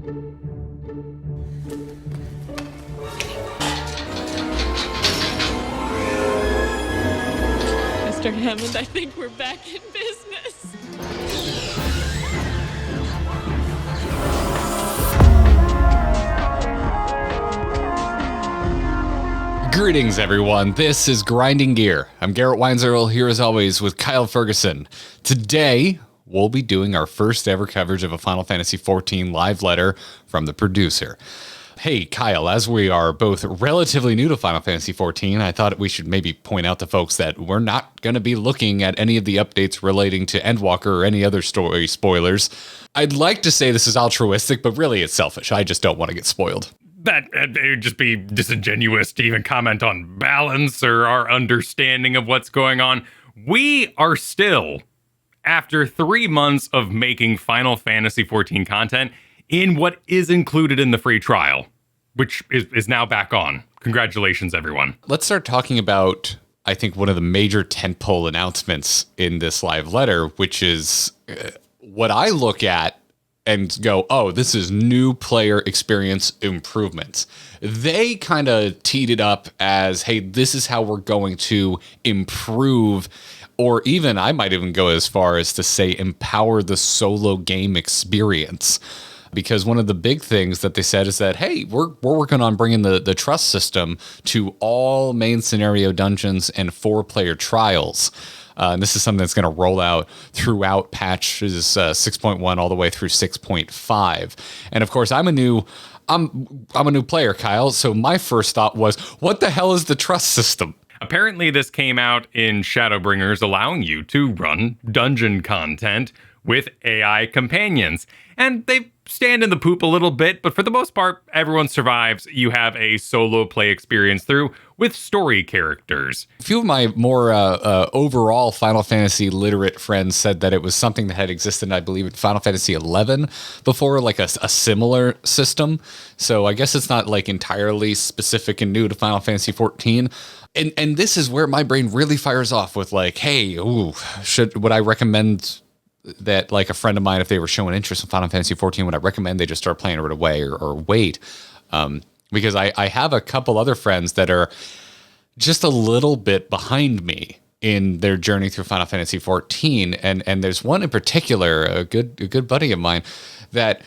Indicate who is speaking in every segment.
Speaker 1: Mr. Hammond, I think we're back in business.
Speaker 2: Greetings, everyone. This is Grinding Gear. I'm Garrett Weinzierl, here as always with Kyle Ferguson. Today, we'll be doing our first ever coverage of a Final Fantasy XIV live letter from the producer. Hey, Kyle, as we are both relatively new to Final Fantasy XIV, I thought we should maybe point out to folks that we're not going to be looking at any of the updates relating to Endwalker or any other story spoilers. I'd like to say this is altruistic, but really it's selfish. I just don't want to get spoiled.
Speaker 3: That it would just be disingenuous to even comment on balance or our understanding of what's going on. We are still, after 3 months of making Final Fantasy XIV content, in what is included in the free trial, which is now back on. Congratulations, everyone.
Speaker 2: Let's start talking about, I think, one of the major tentpole announcements in this live letter, which is what I look at and go, oh, this is new player experience improvements. They kind of teed it up as, hey, this is how we're going to improve, or even I might even go as far as to say empower the solo game experience. Because one of the big things that they said is that, hey, we're working on bringing the trust system to all main scenario dungeons and 4-player trials. And this is something that's going to roll out throughout patches 6.1 all the way through 6.5. And of course, I'm a new player, Kyle. So my first thought was, what the hell is the trust system?
Speaker 3: Apparently, this came out in Shadowbringers, allowing you to run dungeon content with AI companions. And they stand in the poop a little bit, but for the most part, everyone survives. You have a solo play experience through with story characters.
Speaker 2: A few of my more overall Final Fantasy literate friends said that it was something that had existed, I believe, in Final Fantasy XI before, like a similar system. So I guess it's not like entirely specific and new to Final Fantasy XIV. And this is where my brain really fires off with like, hey, would I recommend that, like, a friend of mine, if they were showing interest in Final Fantasy XIV, would I recommend they just start playing it right away or wait? Because I have a couple other friends that are just a little bit behind me in their journey through Final Fantasy XIV, and there's one in particular, a good buddy of mine, that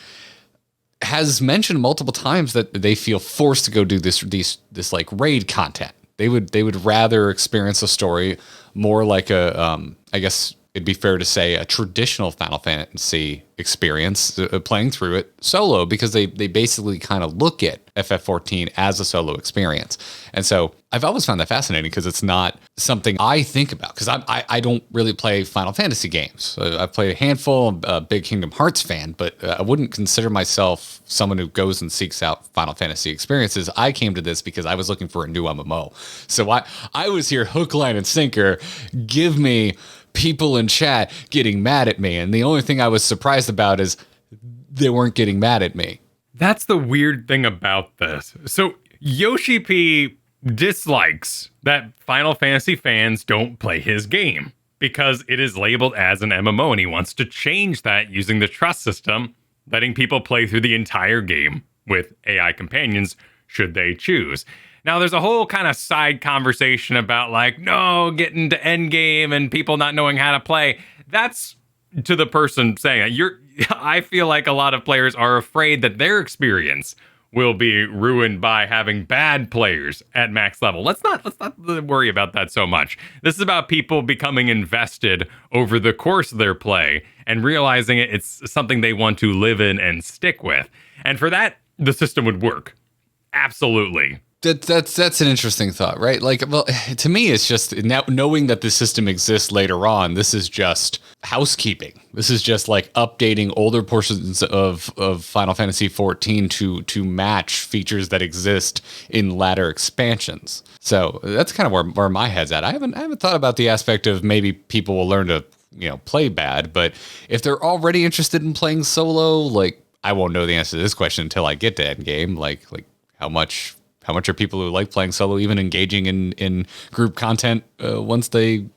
Speaker 2: has mentioned multiple times that they feel forced to go do this like raid content. They would rather experience a story more like a I guess it'd be fair to say a traditional Final Fantasy experience, playing through it solo, because they basically kind of look at FF14 as a solo experience. And so I've always found that fascinating because it's not something I think about, because I don't really play Final Fantasy games. I've played a handful. I'm a big Kingdom Hearts fan, but I wouldn't consider myself someone who goes and seeks out Final Fantasy experiences. I came to this because I was looking for a new MMO. So I was here hook, line, and sinker. Give me people in chat getting mad at me, and the only thing I was surprised about is they weren't getting mad at me.
Speaker 3: That's the weird thing about this. So Yoshi P dislikes that Final Fantasy fans don't play his game because it is labeled as an MMO, and he wants to change that using the trust system, letting people play through the entire game with AI companions should they choose. Now, there's a whole kind of side conversation about, like, no, getting to endgame and people not knowing how to play. That's to the person saying it. I feel like a lot of players are afraid that their experience will be ruined by having bad players at max level. Let's not worry about that so much. This is about people becoming invested over the course of their play and realizing it's something they want to live in and stick with. And for that, the system would work. Absolutely.
Speaker 2: That's an interesting thought, right? Like, well, to me, it's just now knowing that the system exists later on. This is just housekeeping. This is just like updating older portions of Final Fantasy XIV to match features that exist in latter expansions. So that's kind of where my head's at. I haven't thought about the aspect of maybe people will learn to play bad, but if they're already interested in playing solo, like, I won't know the answer to this question until I get to endgame. Like how much are people who like playing solo even engaging in group content once they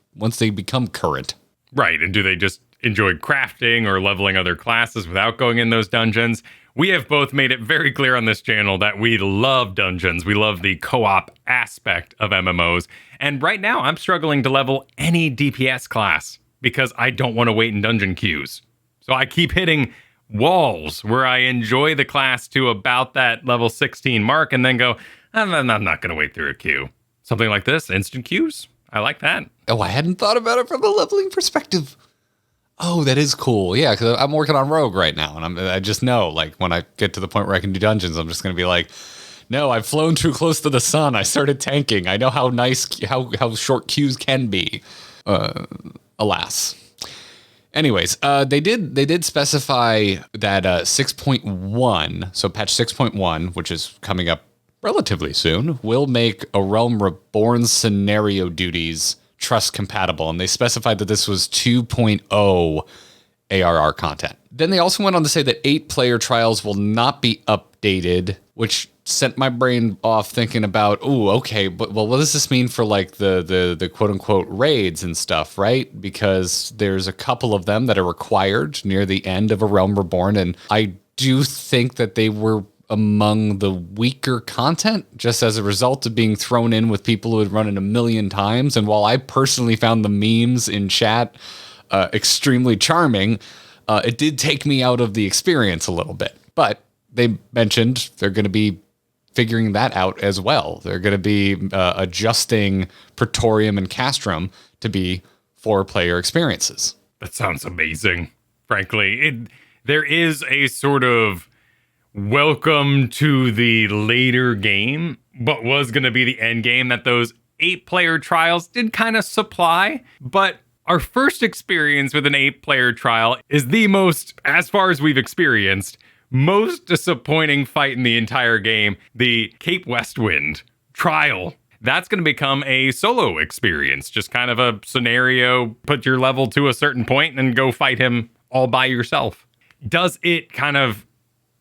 Speaker 2: become current?
Speaker 3: Right. And do they just enjoy crafting or leveling other classes without going in those dungeons? we have both made it very clear on this channel that we love dungeons. We love the co-op aspect of MMOs. And right now, I'm struggling to level any DPS class because I don't want to wait in dungeon queues. So I keep hitting walls where I enjoy the class to about that level 16 mark and then go, I'm not going to wait through a queue. Something like this, instant queues. I like that.
Speaker 2: Oh, I hadn't thought about it from the leveling perspective. Oh, that is cool. Yeah, because I'm working on Rogue right now, and I just know, like, when I get to the point where I can do dungeons, I'm just going to be like, no, I've flown too close to the sun. I started tanking. I know how short queues can be. Alas. Anyways, they did specify that 6.1, so patch 6.1, which is coming up relatively soon, will make A Realm Reborn scenario duties trust compatible, and they specified that this was 2.0 ARR content. Then they also went on to say that 8-player trials will not be updated, which sent my brain off thinking about, okay, but well, what does this mean for like the quote unquote raids and stuff, right? Because there's a couple of them that are required near the end of A Realm Reborn, and I do think that they were among the weaker content just as a result of being thrown in with people who had run it a million times. And while I personally found the memes in chat extremely charming, it did take me out of the experience a little bit. But they mentioned they're going to be figuring that out as well. They're going to be adjusting Praetorium and Castrum to be 4-player experiences.
Speaker 3: That sounds amazing. Frankly, there is a sort of welcome to the later game, but was going to be the end game that those 8-player trials did kind of supply. But our first experience with an 8-player trial is the most, as far as we've experienced, most disappointing fight in the entire game, the Cape Westwind trial. That's going to become a solo experience, just kind of a scenario, put your level to a certain point and go fight him all by yourself. Does it kind of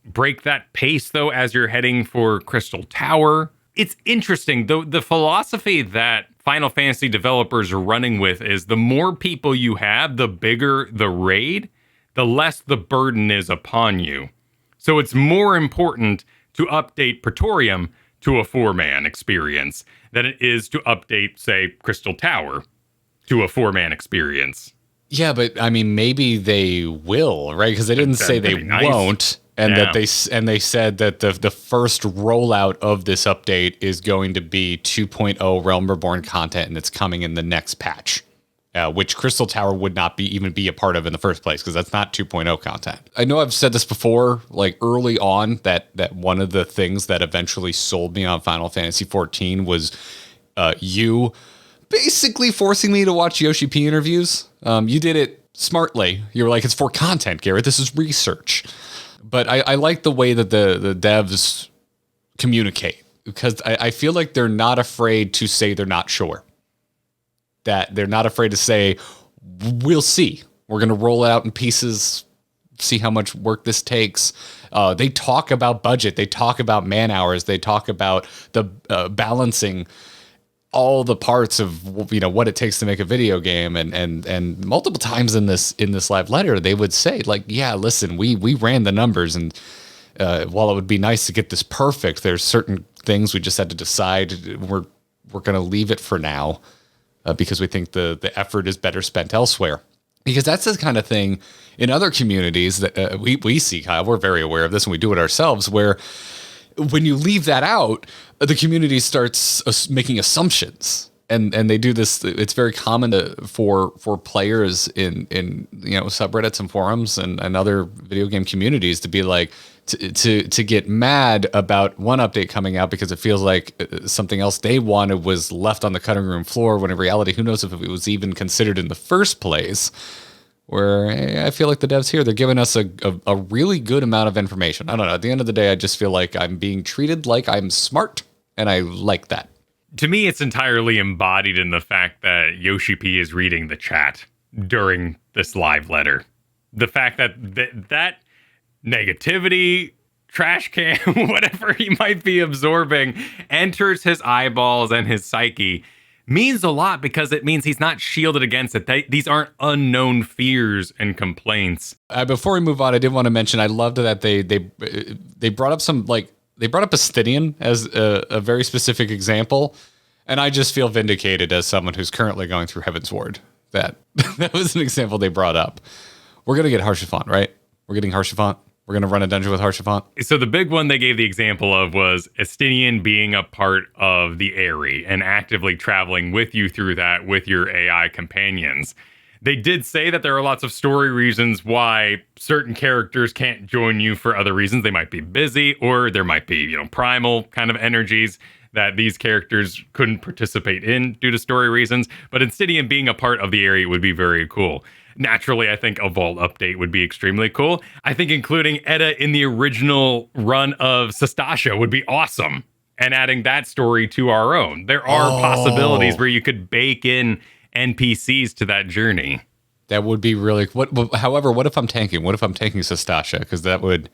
Speaker 3: break that pace, though, as you're heading for Crystal Tower? It's interesting, though. The philosophy that Final Fantasy developers are running with is the more people you have, the bigger the raid, the less the burden is upon you. So it's more important to update Praetorium to a 4-man experience than it is to update, say, Crystal Tower to a 4-man experience.
Speaker 2: Yeah, but I mean, maybe they will, right? Because they didn't say they won't. And that they said that the first rollout of this update is going to be 2.0 Realm Reborn content, and it's coming in the next patch, which Crystal Tower would not even be a part of in the first place, because that's not 2.0 content. I know I've said this before, like early on, that one of the things that eventually sold me on Final Fantasy XIV was you basically forcing me to watch Yoshi P interviews. You did it smartly. You were like, it's for content, Garrett. This is research. But I like the way that the devs communicate, because I feel like they're not afraid to say they're not sure. That they're not afraid to say, we'll see. We're going to roll it out in pieces, see how much work this takes. They talk about budget. They talk about man hours. They talk about the balancing all the parts of, you know, what it takes to make a video game, and multiple times in this live letter they would say, like, yeah, listen, we ran the numbers, and while it would be nice to get this perfect, there's certain things we just had to decide we're going to leave it for now because we think the effort is better spent elsewhere. Because that's the kind of thing in other communities that we see, Kyle. We're very aware of this, and we do it ourselves, where when you leave that out, the community starts making assumptions, and they do this. It's very common for players in subreddits and forums and other video game communities to be like to get mad about one update coming out because it feels like something else they wanted was left on the cutting room floor, when in reality, who knows if it was even considered in the first place. Where I feel like the devs here, they're giving us a really good amount of information. I don't know. At the end of the day, I just feel like I'm being treated like I'm smart, and I like that.
Speaker 3: To me, it's entirely embodied in the fact that Yoshi P is reading the chat during this live letter. The fact that that negativity, trash can, whatever he might be absorbing, enters his eyeballs and his psyche, means a lot because it means he's not shielded against it. These aren't unknown fears and complaints.
Speaker 2: Before we move on, I did want to mention I loved that they brought up they brought up Astidian as a very specific example, and I just feel vindicated as someone who's currently going through Heaven's Ward. That was an example they brought up. We're gonna get Haurchefant, right? We're getting Haurchefant. We're going to run a dungeon with Haurchefant.
Speaker 3: So the big one they gave the example of was Astidian being a part of the Aerie and actively traveling with you through that with your AI companions. They did say that there are lots of story reasons why certain characters can't join you for other reasons. They might be busy, or there might be, primal kind of energies that these characters couldn't participate in due to story reasons. But Astidian being a part of the Aerie would be very cool. Naturally, I think a Vault update would be extremely cool. I think including Edda in the original run of Sastasha would be awesome. And adding that story to our own. There are possibilities where you could bake in NPCs to that journey.
Speaker 2: That would be really... However, what if I'm tanking? What if I'm tanking Sastasha? Because that would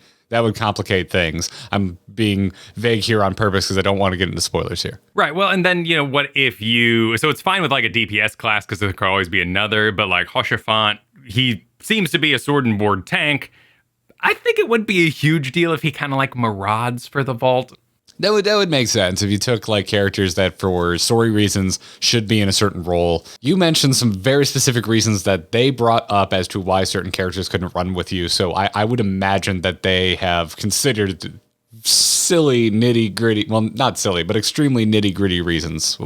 Speaker 2: complicate things. I'm being vague here on purpose because I don't want to get into spoilers here.
Speaker 3: Right. Well, and then, what if you... So it's fine with like a DPS class because there could always be another, but like Haurchefant, he seems to be a sword and board tank. I think it would be a huge deal if he kind of like marauds for the Vault.
Speaker 2: That would make sense if you took like characters that for story reasons should be in a certain role. You mentioned some very specific reasons that they brought up as to why certain characters couldn't run with you. So I would imagine that they have considered silly, nitty-gritty, well, not silly, but extremely nitty-gritty reasons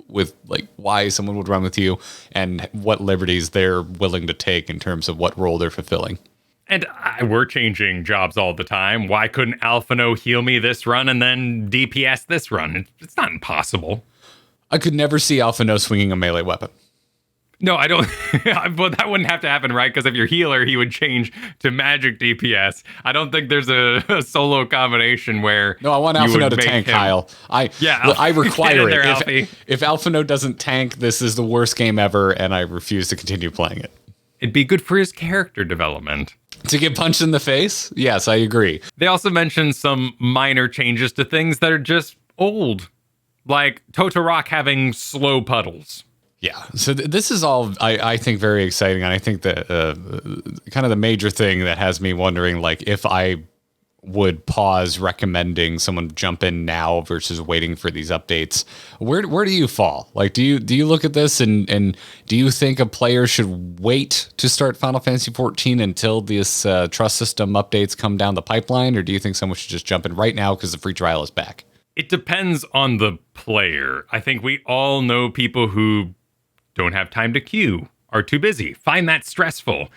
Speaker 2: with like why someone would run with you and what liberties they're willing to take in terms of what role they're fulfilling.
Speaker 3: And we're changing jobs all the time. Why couldn't Alphino heal me this run and then DPS this run? It's not impossible.
Speaker 2: I could never see Alphino swinging a melee weapon.
Speaker 3: No, I don't. Well, that wouldn't have to happen, right? Because if you're healer, he would change to magic DPS. I don't think there's a solo combination where...
Speaker 2: No, I want Alphino to tank, Kyle. I require it. If Alphino doesn't tank, this is the worst game ever, and I refuse to continue playing it.
Speaker 3: It'd be good for his character development.
Speaker 2: To get punched in the face? Yes, I agree.
Speaker 3: They also mentioned some minor changes to things that are just old, like Totorok having slow puddles.
Speaker 2: Yeah, so this is all, I think, very exciting. And I think that kind of the major thing that has me wondering, like, if I would pause recommending someone jump in now versus waiting for these updates, where do you fall? Like, do you look at this and do you think a player should wait to start Final Fantasy XIV until this trust system updates come down the pipeline, or do you think someone should just jump in right now because the free trial is back?
Speaker 3: It depends on the player. I think we all know people who don't have time to queue, are too busy, find that stressful.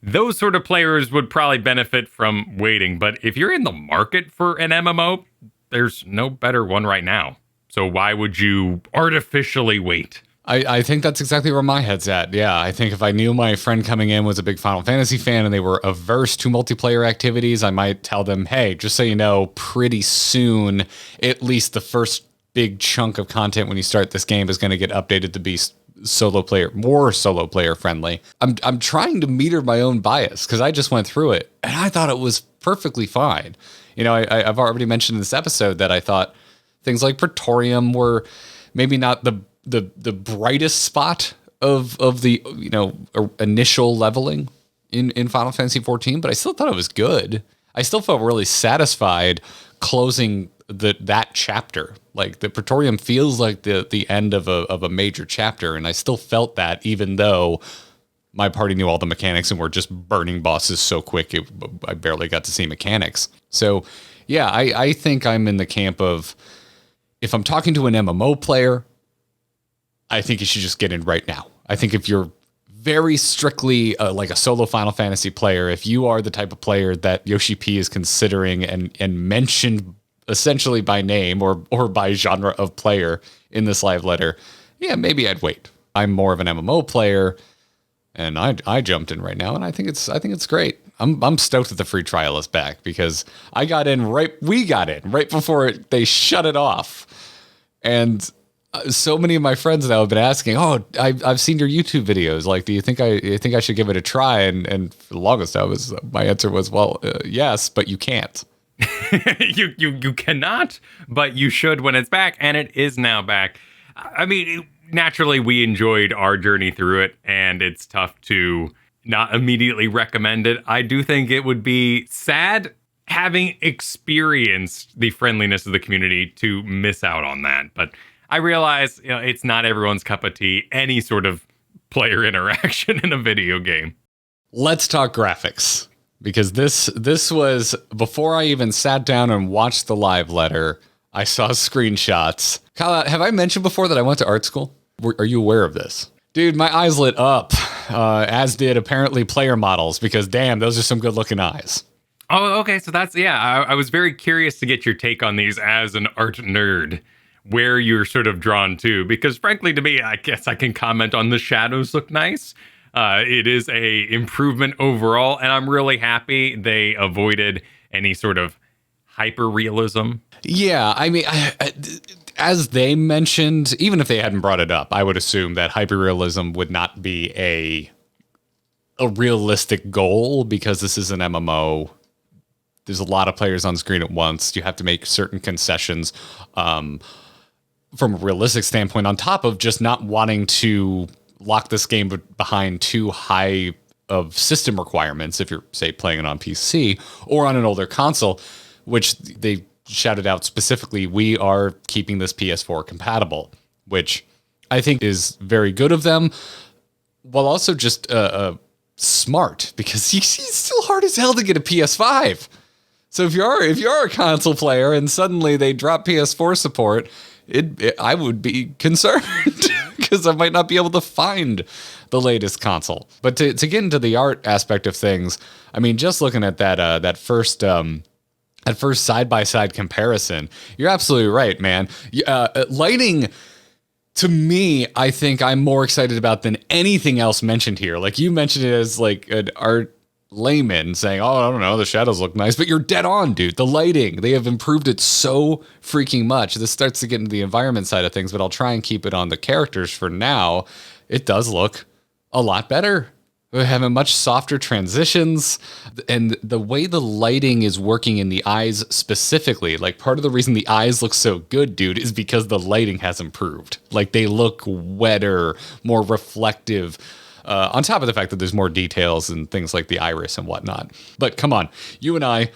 Speaker 3: Those sort of players would probably benefit from waiting. But if you're in the market for an MMO, there's no better one right now. So why would you artificially wait?
Speaker 2: I think that's exactly where my head's at. Yeah, I think if I knew my friend coming in was a big Final Fantasy fan and they were averse to multiplayer activities, I might tell them, hey, just so you know, pretty soon, at least the first big chunk of content when you start this game is going to get updated to be more solo player friendly. I'm trying to meter my own bias because I just went through it and I thought it was perfectly fine. I've already mentioned in this episode that I thought things like Praetorium were maybe not the brightest spot of the initial leveling in Final Fantasy XIV, but I still thought it was good. I still felt really satisfied closing that chapter. Like the Praetorium feels like the end of a major chapter, and I still felt that even though my party knew all the mechanics and were just burning bosses so quick I barely got to see mechanics. So yeah, I think I'm in the camp of, if I'm talking to an MMO player, I think you should just get in right now. I think if you're very strictly like a solo Final Fantasy player, if you are the type of player that Yoshi P is considering and mentioned essentially by name or by genre of player in this live letter, yeah, maybe I'd wait. I'm more of an MMO player, and I jumped in right now, and I think it's great. I'm stoked that the free trial is back because we got in right before they shut it off, and so many of my friends now have been asking, "Oh, I've seen your YouTube videos. Like, do you think I should give it a try?" And for the longest, my answer was, "Well, yes, but you can't."
Speaker 3: You cannot, but you should when it's back, and it is now back. I mean, naturally, we enjoyed our journey through it, and it's tough to not immediately recommend it. I do think it would be sad, having experienced the friendliness of the community, to miss out on that. But I realize, it's not everyone's cup of tea, any sort of player interaction in a video game.
Speaker 2: Let's talk graphics, because this was before I even sat down and watched the live letter. I saw screenshots. Kyle, have I mentioned before that I went to art school? Are you aware of this? Dude, my eyes lit up, as did apparently player models, because damn, those are some good looking eyes.
Speaker 3: Oh, okay. So that's, I was very curious to get your take on these as an art nerd, where you're sort of drawn to, because frankly, to me, I guess I can comment on the shadows look nice. It is a improvement overall, and I'm really happy they avoided any sort of hyper-realism.
Speaker 2: Yeah, I mean, as they mentioned, even if they hadn't brought it up, I would assume that hyperrealism would not be a realistic goal, because this is an MMO. There's a lot of players on screen at once. You have to make certain concessions from a realistic standpoint, on top of just not wanting to lock this game behind too high of system requirements if you're, say, playing it on PC or on an older console, which they shouted out specifically, we are keeping this PS4 compatible, which I think is very good of them, while also just smart, because it's still hard as hell to get a PS5. So if you're a console player and suddenly they drop PS4 support, I would be concerned because I might not be able to find the latest console. But to get into the art aspect of things, I mean, just looking at that first side-by-side comparison, you're absolutely right, man. Lighting, to me, I think I'm more excited about than anything else mentioned here. Like, you mentioned it as like an art layman saying, oh, I don't know, the shadows look nice, but you're dead on, dude. The lighting, they have improved it so freaking much. This starts to get into the environment side of things, but I'll try and keep it on the characters for now. It does look a lot better. We're having much softer transitions, and the way the lighting is working in the eyes specifically, like part of the reason the eyes look so good, dude, is because the lighting has improved. Like, they look wetter, more reflective, on top of the fact that there's more details and things like the iris and whatnot. But come on, you and I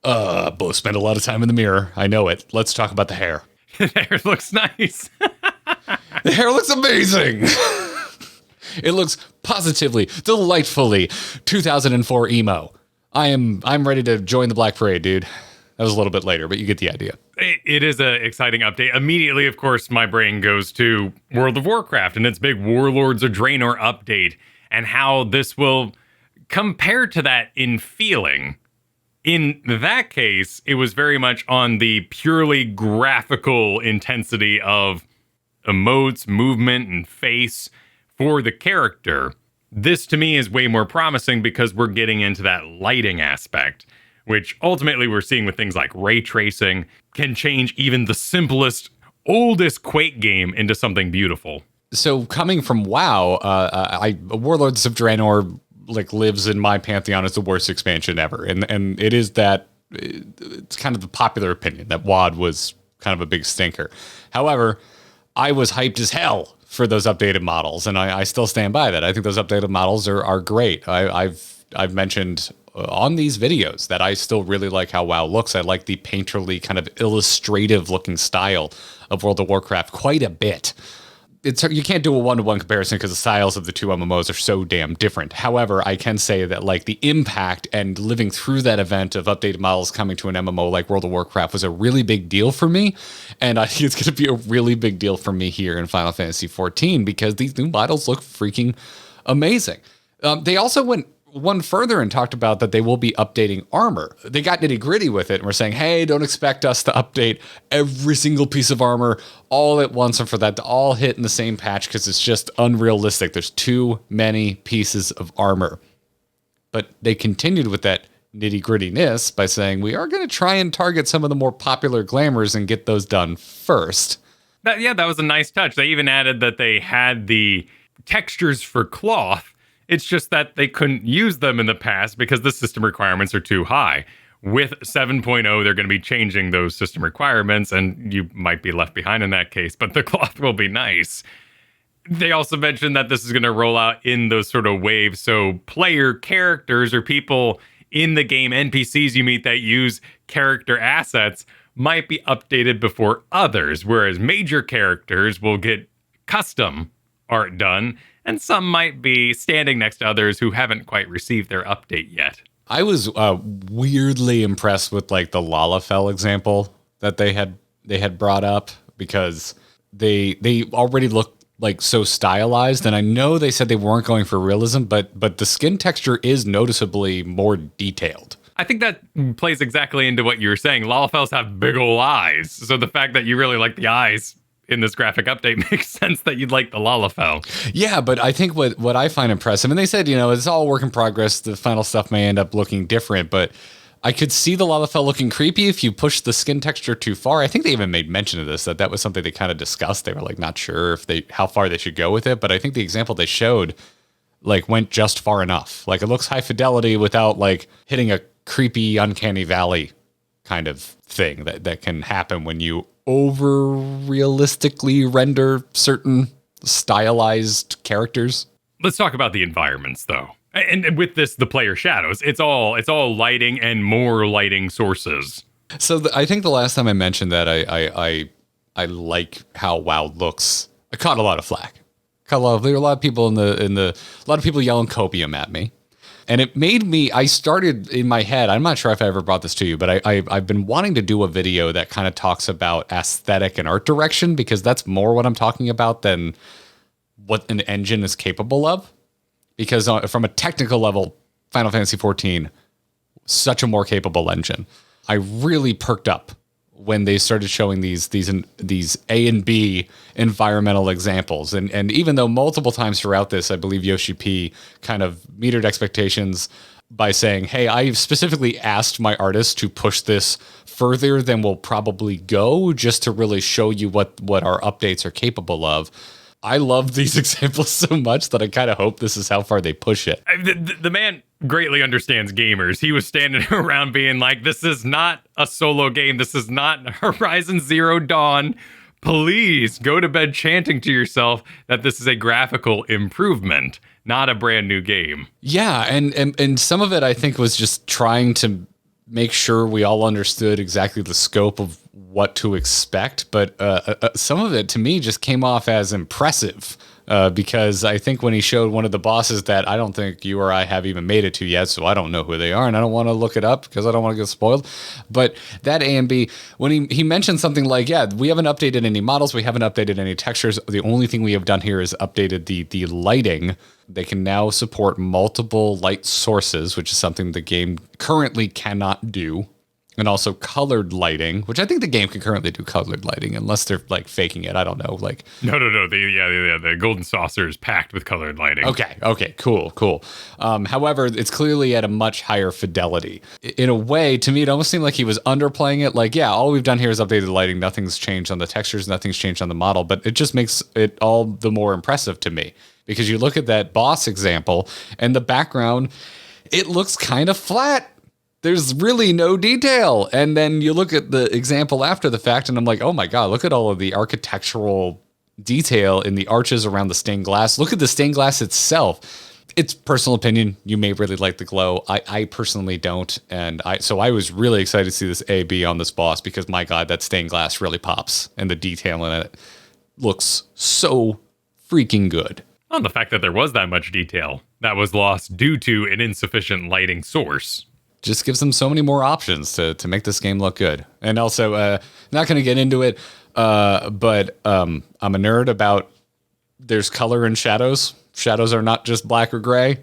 Speaker 2: both spend a lot of time in the mirror. I know it. Let's talk about the hair.
Speaker 3: The hair looks nice.
Speaker 2: The hair looks amazing. It looks positively, delightfully 2004 emo. I'm ready to join the Black Parade, dude. That was a little bit later, but you get the idea.
Speaker 3: It is an exciting update. Immediately, of course, my brain goes to World of Warcraft and its big Warlords of Draenor update, and how this will compare to that in feeling. In that case, it was very much on the purely graphical intensity of emotes, movement, and face for the character. This, to me, is way more promising because we're getting into that lighting aspect, which ultimately we're seeing with things like ray tracing, can change even the simplest, oldest Quake game into something beautiful.
Speaker 2: So coming from WoW, Warlords of Draenor lives in my pantheon as the worst expansion ever, and it is that. It's kind of the popular opinion that WoD was kind of a big stinker. However, I was hyped as hell for those updated models, and I still stand by that. I think those updated models are great. I've mentioned on these videos that I still really like how WoW looks. I like the painterly kind of illustrative looking style of World of Warcraft quite a bit. You can't do a one-to-one comparison because the styles of the two MMOs are so damn different. However, I can say that like the impact and living through that event of updated models coming to an MMO like World of Warcraft was a really big deal for me. And I think it's going to be a really big deal for me here in Final Fantasy XIV because these new models look freaking amazing. They also went one further and talked about that they will be updating armor. They got nitty gritty with it and were saying, hey, don't expect us to update every single piece of armor all at once and for that to all hit in the same patch because it's just unrealistic. There's too many pieces of armor. But they continued with that nitty grittiness by saying, we are going to try and target some of the more popular glamours and get those done first.
Speaker 3: That was a nice touch. They even added that they had the textures for cloth. It's just that they couldn't use them in the past because the system requirements are too high. with 7.0, they're going to be changing those system requirements, and you might be left behind in that case, but the cloth will be nice. They also mentioned that this is going to roll out in those sort of waves, so player characters or people in the game, NPCs you meet that use character assets, might be updated before others, whereas major characters will get custom art done, and some might be standing next to others who haven't quite received their update yet.
Speaker 2: I was weirdly impressed with like the Lalafell example that they had brought up, because they already look like so stylized, and I know they said they weren't going for realism, but the skin texture is noticeably more detailed.
Speaker 3: I think that plays exactly into what you were saying. Lalafells have big ol' eyes, so the fact that you really like the eyes in this graphic update makes sense that you'd like the Lalafell.
Speaker 2: Yeah, but I think what I find impressive, and they said, it's all work in progress, the final stuff may end up looking different, but I could see the Lalafell looking creepy if you push the skin texture too far. I think they even made mention of this, that was something they kind of discussed. They were like not sure how far they should go with it, but I think the example they showed like went just far enough. Like it looks high fidelity without like hitting a creepy uncanny valley kind of thing that can happen when you over realistically render certain stylized characters.
Speaker 3: Let's talk about the environments though. And with this, the player shadows, it's all lighting and more lighting sources.
Speaker 2: So I think the last time I mentioned that I like how WoW looks, I caught a lot of flack. There were a lot of people a lot of people yelling copium at me. And it made me, I started in my head, I'm not sure if I ever brought this to you, but I've been wanting to do a video that kind of talks about aesthetic and art direction, because that's more what I'm talking about than what an engine is capable of. Because from a technical level, Final Fantasy XIV, such a more capable engine. I really perked up when they started showing these A and B environmental examples. And even though multiple times throughout this, I believe Yoshi P kind of metered expectations by saying, hey, I specifically asked my artists to push this further than we'll probably go, just to really show you what our updates are capable of. I love these examples so much that I kind of hope this is how far they push it.
Speaker 3: The man greatly understands gamers. He was standing around being like, this is not a solo game. This is not Horizon Zero Dawn. Please go to bed chanting to yourself that this is a graphical improvement, not a brand new game.
Speaker 2: Yeah, and some of it I think was just trying to make sure we all understood exactly the scope of what to expect, but some of it to me just came off as impressive, because I think when he showed one of the bosses that I don't think you or I have even made it to yet, so I don't know who they are, and I don't want to look it up because I don't want to get spoiled, but that A and B, when he mentioned something like, yeah, we haven't updated any models, we haven't updated any textures, the only thing we have done here is updated the lighting. They can now support multiple light sources, which is something the game currently cannot do. And also colored lighting, which I think the game can currently do colored lighting, unless they're like faking it. I don't know. Like
Speaker 3: no. The golden saucer is packed with colored lighting.
Speaker 2: Okay, cool. However, it's clearly at a much higher fidelity. In a way, to me, it almost seemed like he was underplaying it. Like, yeah, all we've done here is updated the lighting. Nothing's changed on the textures. Nothing's changed on the model. But it just makes it all the more impressive to me, because you look at that boss example and the background, it looks kind of flat. There's really no detail. And then you look at the example after the fact, and I'm like, oh my God, look at all of the architectural detail in the arches around the stained glass. Look at the stained glass itself. It's personal opinion. You may really like the glow. I personally don't. And so I was really excited to see this A-B on this boss, because my God, that stained glass really pops, and the detail in it looks so freaking good.
Speaker 3: On the fact that there was that much detail that was lost due to an insufficient lighting source.
Speaker 2: Just gives them so many more options to make this game look good. And also, not going to get into it, but I'm a nerd about there's color in shadows. Shadows are not just black or gray.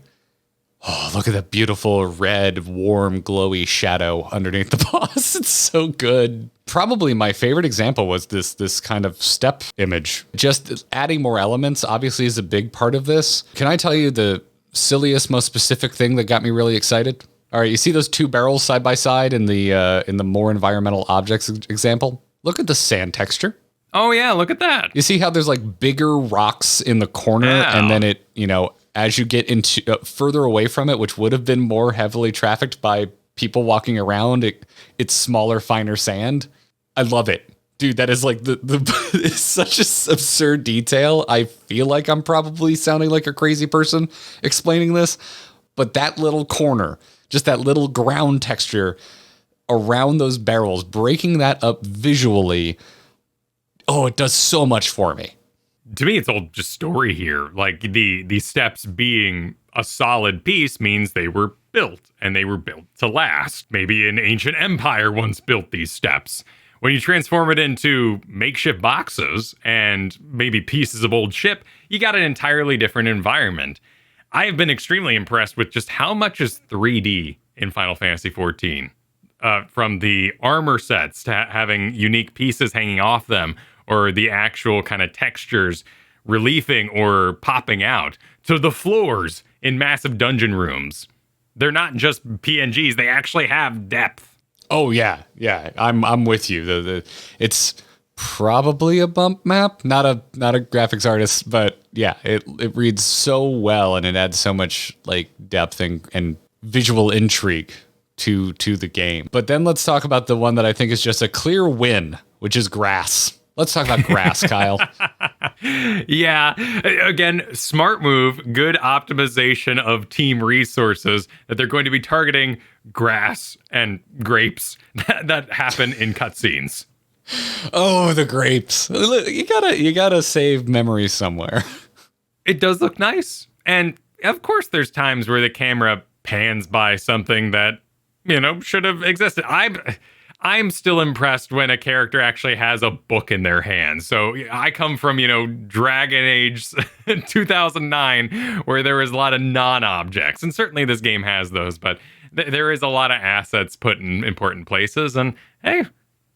Speaker 2: Oh, look at that beautiful red, warm, glowy shadow underneath the boss. It's so good. Probably my favorite example was this kind of step image. Just adding more elements obviously is a big part of this. Can I tell you the silliest, most specific thing that got me really excited? All right, you see those two barrels side by side in the more environmental objects example? Look at the sand texture.
Speaker 3: Oh yeah, look at that.
Speaker 2: You see how there's like bigger rocks in the corner, and then it, as you get into further away from it, which would have been more heavily trafficked by people walking around. It's smaller, finer sand. I love it. Dude, that is like it's such an absurd detail. I feel like I'm probably sounding like a crazy person explaining this, but that little corner, just that little ground texture around those barrels, breaking that up visually, oh, it does so much for me.
Speaker 3: To me, it's all just story here. Like the steps being a solid piece means they were built, and they were built to last. Maybe an ancient empire once built these steps. When you transform it into makeshift boxes and maybe pieces of old ship, you got an entirely different environment. I have been extremely impressed with just how much is 3D in Final Fantasy XIV. From the armor sets to having unique pieces hanging off them, or the actual kind of textures reliefing or popping out, to the floors in massive dungeon rooms. They're not just PNGs, they actually have depth.
Speaker 2: Oh yeah, I'm with you. It's probably a bump map, not a graphics artist, but yeah, it reads so well, and it adds so much like depth and visual intrigue to the game. But then let's talk about the one that I think is just a clear win, which is grass. Let's talk about grass, Kyle.
Speaker 3: Yeah, again, smart move, good optimization of team resources, that they're going to be targeting grass and grapes that happen in cutscenes.
Speaker 2: Oh, the grapes. You gotta save memories somewhere.
Speaker 3: It does look nice. And of course there's times where the camera pans by something that, should have existed. I'm still impressed when a character actually has a book in their hand. So I come from, Dragon Age 2009, where there was a lot of non-objects. And certainly this game has those, but there is a lot of assets put in important places. And hey,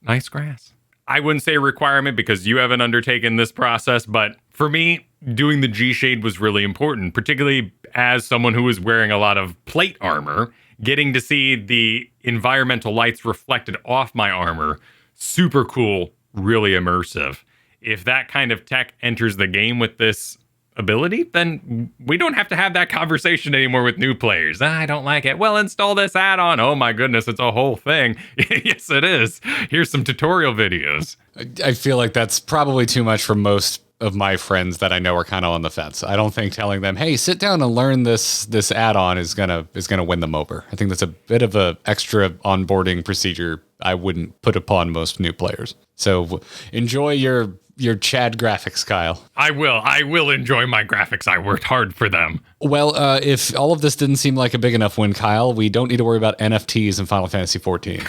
Speaker 3: nice grass. I wouldn't say a requirement because you haven't undertaken this process, but for me, doing the G-Shade was really important, particularly as someone who was wearing a lot of plate armor. Getting to see the environmental lights reflected off my armor, super cool, really immersive. If that kind of tech enters the game with this ability, then we don't have to have that conversation anymore with new players. I don't like it. Well, install this add-on. Oh my goodness, it's a whole thing. Yes, it is. Here's some tutorial videos.
Speaker 2: I feel like that's probably too much for most of my friends that I know are kind of on the fence. I don't think telling them, hey, sit down and learn this add-on is gonna win them over. I think that's a bit of a extra onboarding procedure I wouldn't put upon most new players. So enjoy your Chad graphics, Kyle.
Speaker 3: I will enjoy my graphics. I worked hard for them.
Speaker 2: Well, if all of this didn't seem like a big enough win, Kyle, we don't need to worry about NFTs in Final Fantasy XIV.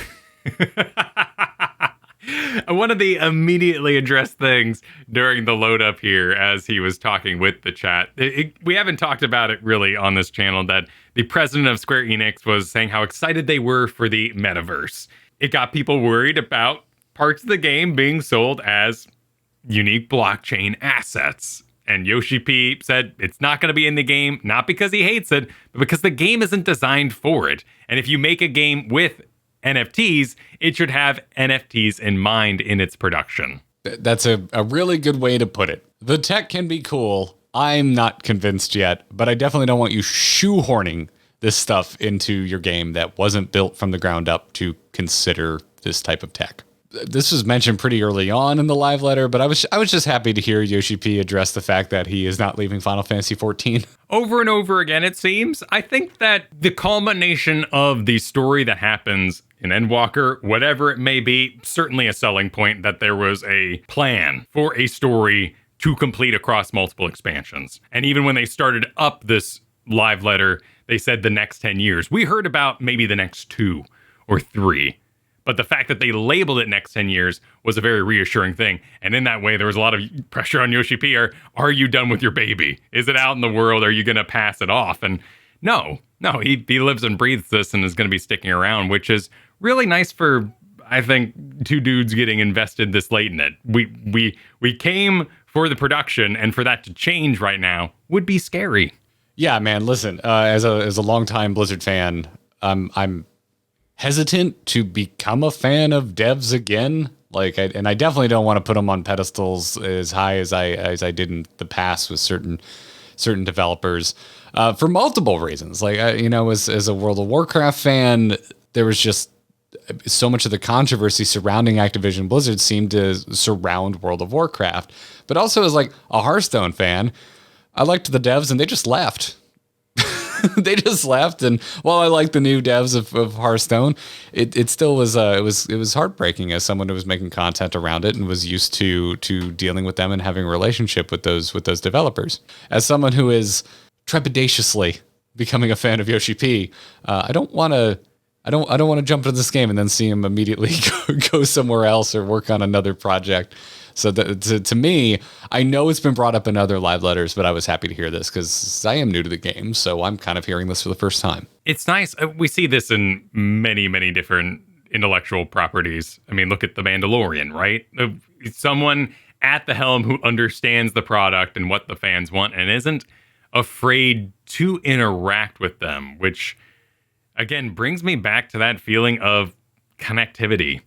Speaker 3: One of the immediately addressed things during the load up here as he was talking with the chat, we haven't talked about it really on this channel, that the president of Square Enix was saying how excited they were for the metaverse. It got people worried about parts of the game being sold as unique blockchain assets. And Yoshi P said it's not going to be in the game, not because he hates it, but because the game isn't designed for it. And if you make a game with NFTs, it should have NFTs in mind in its production.
Speaker 2: That's a really good way to put it. The tech can be cool. I'm not convinced yet, but I definitely don't want you shoehorning this stuff into your game that wasn't built from the ground up to consider this type of tech. This was mentioned pretty early on in the live letter, but I was just happy to hear Yoshi P address the fact that he is not leaving Final Fantasy XIV.
Speaker 3: Over and over again, it seems. I think that the culmination of the story that happens in Endwalker, whatever it may be, certainly a selling point that there was a plan for a story to complete across multiple expansions. And even when they started up this live letter, they said the next 10 years. We heard about maybe the next 2 or 3. But the fact that they labeled it next 10 years was a very reassuring thing. And in that way, there was a lot of pressure on Yoshi P. Are you done with your baby? Is it out in the world? Are you going to pass it off? And no, he lives and breathes this and is going to be sticking around, which is really nice for, I think, 2 dudes getting invested this late in it. We came for the production, and for that to change right now would be scary.
Speaker 2: Yeah, man, listen, as a longtime Blizzard fan, I'm hesitant to become a fan of devs again. And I definitely don't want to put them on pedestals as high as I did in the past with certain developers, for multiple reasons. As a World of Warcraft fan, there was just so much of the controversy surrounding Activision Blizzard seemed to surround World of Warcraft. But also as like a Hearthstone fan, I liked the devs and they just left. They just left, and while I like the new devs of Hearthstone, it still was it was heartbreaking as someone who was making content around it and was used to dealing with them and having a relationship with those developers. As someone who is trepidatiously becoming a fan of Yoshi P, I don't want to jump into this game and then see him immediately go somewhere else or work on another project. So to me, I know it's been brought up in other live letters, but I was happy to hear this because I am new to the game, so I'm kind of hearing this for the first time.
Speaker 3: It's nice. We see this in many, many different intellectual properties. I mean, look at The Mandalorian, right? Someone at the helm who understands the product and what the fans want and isn't afraid to interact with them, which, again, brings me back to that feeling of connectivity.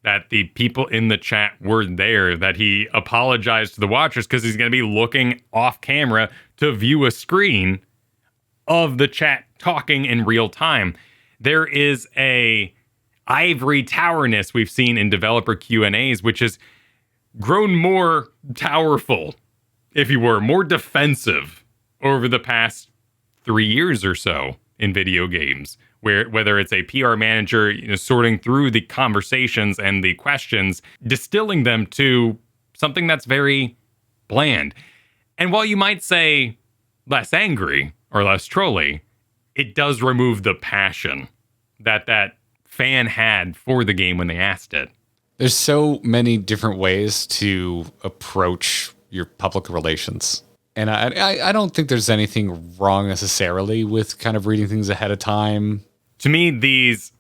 Speaker 3: That the people in the chat were there, that he apologized to the watchers because he's going to be looking off camera to view a screen of the chat talking in real time. There is a ivory towerness we've seen in developer Q&As, which has grown more towerful, if you were, more defensive over the past 3 years or so in video games. Whether it's a PR manager, sorting through the conversations and the questions, distilling them to something that's very bland. And while you might say less angry or less trolly, it does remove the passion that fan had for the game when they asked it.
Speaker 2: There's so many different ways to approach your public relations. And I don't think there's anything wrong necessarily with kind of reading things ahead of time.
Speaker 3: To me, these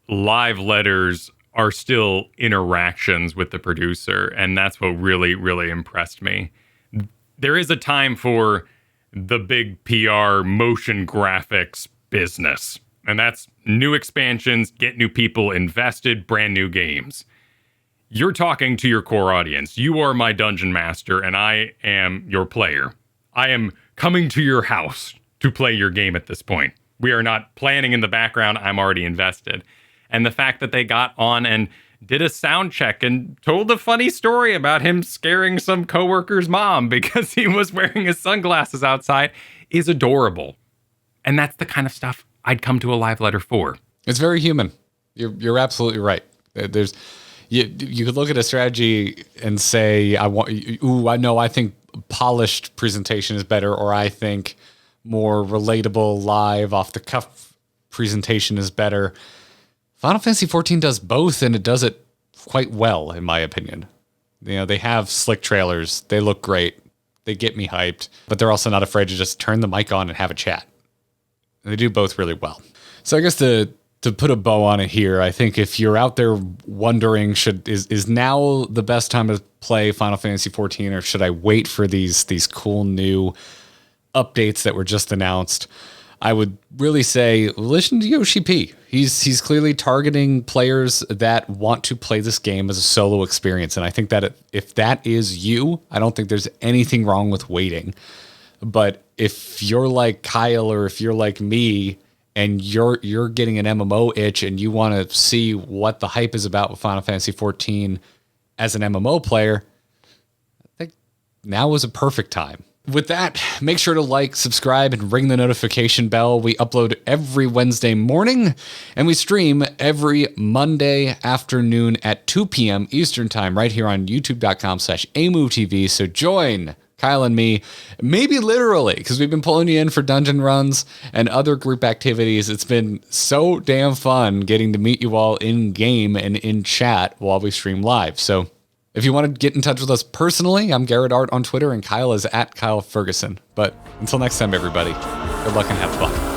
Speaker 3: live letters are still interactions with the producer, and that's what really, really impressed me. There is a time for the big PR motion graphics business, and that's new expansions, get new people invested, brand new games. You're talking to your core audience. You are my dungeon master, and I am your player. I am coming to your house to play your game at this point. We are not planning in the background. I'm already invested. And the fact that they got on and did a sound check and told a funny story about him scaring some coworker's mom because he was wearing his sunglasses outside is adorable. And that's the kind of stuff I'd come to a live letter for.
Speaker 2: It's very human. You're absolutely right. There's you could look at a strategy and say, I think polished presentation is better, or I think more relatable, live, off-the-cuff presentation is better. Final Fantasy XIV does both, and it does it quite well, in my opinion. They have slick trailers. They look great. They get me hyped, but they're also not afraid to just turn the mic on and have a chat. And they do both really well. So I guess to put a bow on it here, I think if you're out there wondering, is now the best time to play Final Fantasy XIV, or should I wait for these cool new updates that were just announced, I would really say listen to Yoshi P. He's clearly targeting players that want to play this game as a solo experience, and I think that if that is you, I don't think there's anything wrong with waiting. But if you're like Kyle, or if you're like me, and you're getting an MMO itch and you want to see what the hype is about with Final Fantasy XIV as an MMO player, I think now is a perfect time. With that, make sure to like, subscribe, and ring the notification bell. We upload every Wednesday morning, and we stream every Monday afternoon at 2 p.m. Eastern Time right here on youtube.com/AMoveTV. So join Kyle and me, maybe literally, because we've been pulling you in for dungeon runs and other group activities. It's been so damn fun getting to meet you all in game and in chat while we stream live. So if you want to get in touch with us personally, I'm Garrett Art on Twitter, and Kyle is at Kyle Ferguson. But until next time, everybody, good luck and have fun.